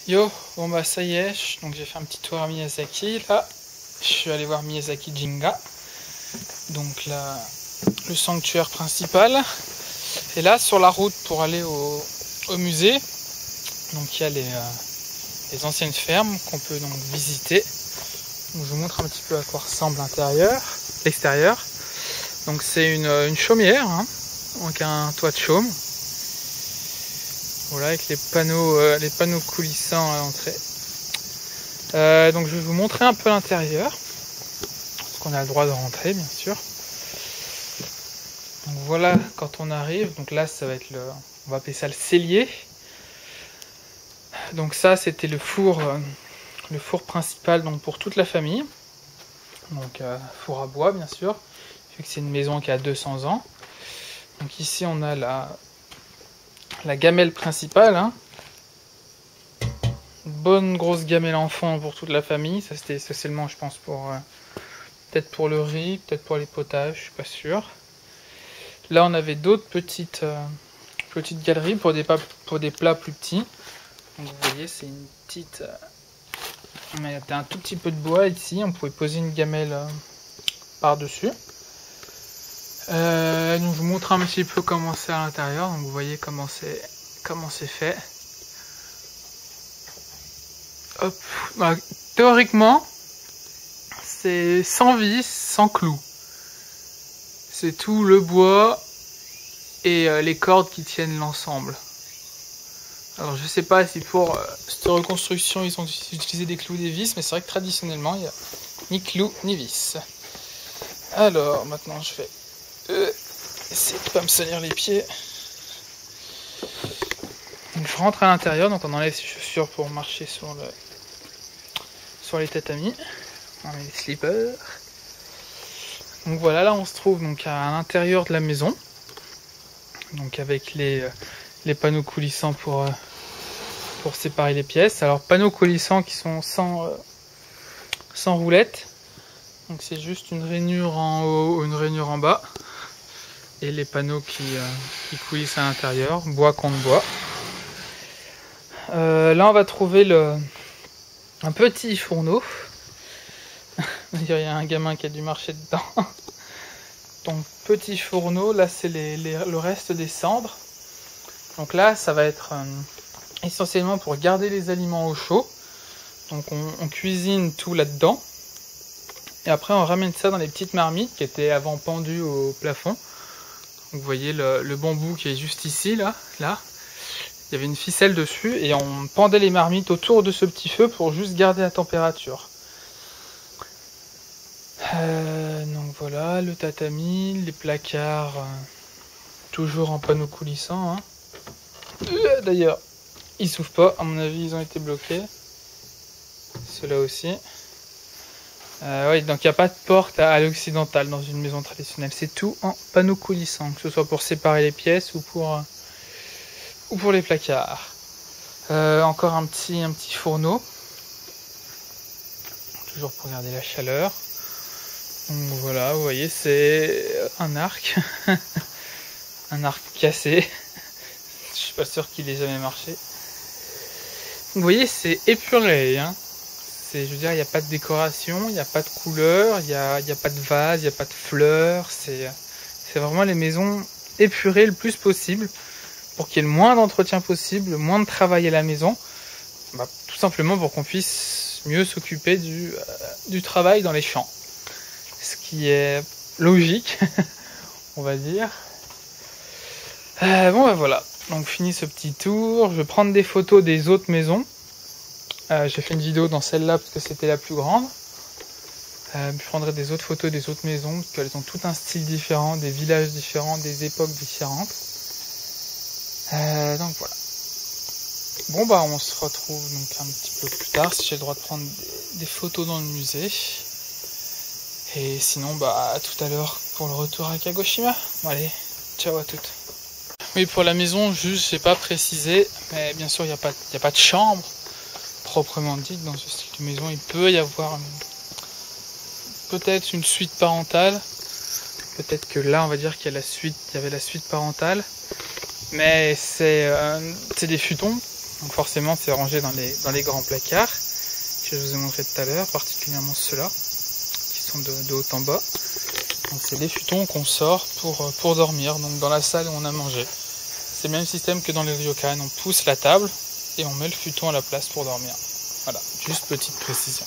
Yo, bon bah ça y est, donc j'ai fait un petit tour à Miyazaki, là, je suis allé voir Miyazaki Jinga, donc là, le sanctuaire principal, et là sur la route pour aller au musée, donc il y a les anciennes fermes qu'on peut donc visiter, donc je vous montre un petit peu à quoi ressemble l'extérieur, donc c'est une chaumière, hein, donc un toit de chaume. Voilà, avec les panneaux coulissants à l'entrée. Donc je vais vous montrer un peu l'intérieur, parce qu'on a le droit de rentrer, bien sûr. Donc voilà, quand on arrive, donc là ça va être on va appeler ça le cellier. Donc ça c'était le four principal donc pour toute la famille. Donc four à bois, bien sûr, vu que c'est une maison qui a 200 ans. Donc ici on a la gamelle principale, hein. Une bonne grosse gamelle enfant pour toute la famille. Ça c'était essentiellement, je pense, peut-être pour le riz, peut-être pour les potages, je suis pas sûr. Là on avait d'autres petites galeries pour des plats plus petits. Donc vous voyez, c'est une petite... on mettait un tout petit peu de bois ici, on pouvait poser une gamelle par-dessus. Donc je vous montre un petit peu comment c'est à l'intérieur. Donc vous voyez comment c'est fait. Hop. Bah, théoriquement, c'est sans vis, sans clous. C'est tout le bois et les cordes qui tiennent l'ensemble. Alors je sais pas si pour cette reconstruction ils ont utilisé des clous, des vis, mais c'est vrai que traditionnellement il n'y a ni clous ni vis. Alors maintenant je vais essayer de pas me salir les pieds. Donc, je rentre à l'intérieur, donc on enlève ses chaussures pour marcher sur les tatamis. On met les slippers. Donc voilà, là on se trouve donc à l'intérieur de la maison. Donc avec les panneaux coulissants pour séparer les pièces. Alors panneaux coulissants qui sont sans roulette. Donc c'est juste une rainure en haut, une rainure en bas. Et les panneaux qui coulissent à l'intérieur, bois contre bois. Là on va trouver un petit fourneau. Il y a un gamin qui a dû marcher dedans. Donc petit fourneau, là c'est le reste des cendres. Donc là ça va être essentiellement pour garder les aliments au chaud. Donc on cuisine tout là-dedans. Et après on ramène ça dans les petites marmites qui étaient avant pendues au plafond. Donc vous voyez le bambou qui est juste ici, là. Il y avait une ficelle dessus et on pendait les marmites autour de ce petit feu pour juste garder la température. Donc voilà, le tatami, les placards, toujours en panneaux coulissants. Hein. D'ailleurs, ils s'ouvrent pas, à mon avis ils ont été bloqués. Ceux-là aussi. Oui, donc il n'y a pas de porte à l'occidental dans une maison traditionnelle. C'est tout en panneaux coulissants, que ce soit pour séparer les pièces ou pour les placards. Encore un petit fourneau. Toujours pour garder la chaleur. Donc voilà, vous voyez, c'est un arc. Un arc cassé. Je suis pas sûr qu'il ait jamais marché. Donc, vous voyez, c'est épuré, hein. Je veux dire, il n'y a pas de décoration, il n'y a pas de couleur, il n'y a pas de vase, il n'y a pas de fleurs. C'est vraiment les maisons épurées le plus possible pour qu'il y ait le moins d'entretien possible, le moins de travail à la maison. Bah, tout simplement pour qu'on puisse mieux s'occuper du travail dans les champs. Ce qui est logique, on va dire. Bon bah voilà, donc fini ce petit tour. Je vais prendre des photos des autres maisons. J'ai fait une vidéo dans celle-là parce que c'était la plus grande. Je prendrai des autres photos des autres maisons parce qu'elles ont tout un style différent, des villages différents, des époques différentes. Donc voilà. Bon bah on se retrouve donc un petit peu plus tard si j'ai le droit de prendre des photos dans le musée. Et sinon bah à tout à l'heure pour le retour à Kagoshima. Bon allez, ciao à toutes. Oui, pour la maison, juste j'ai pas précisé, mais bien sûr il n'y a pas de chambre proprement dite dans ce style de maison. Il peut y avoir peut-être une suite parentale. Peut-être que là on va dire qu'il y avait la suite parentale. Mais c'est des futons. Donc forcément c'est rangé dans les grands placards que je vous ai montré tout à l'heure, particulièrement ceux-là qui sont de haut en bas. Donc c'est les futons qu'on sort pour dormir, donc dans la salle où on a mangé. C'est le même système que dans les ryokan, on pousse la table et on met le futon à la place pour dormir. Voilà, juste petite précision.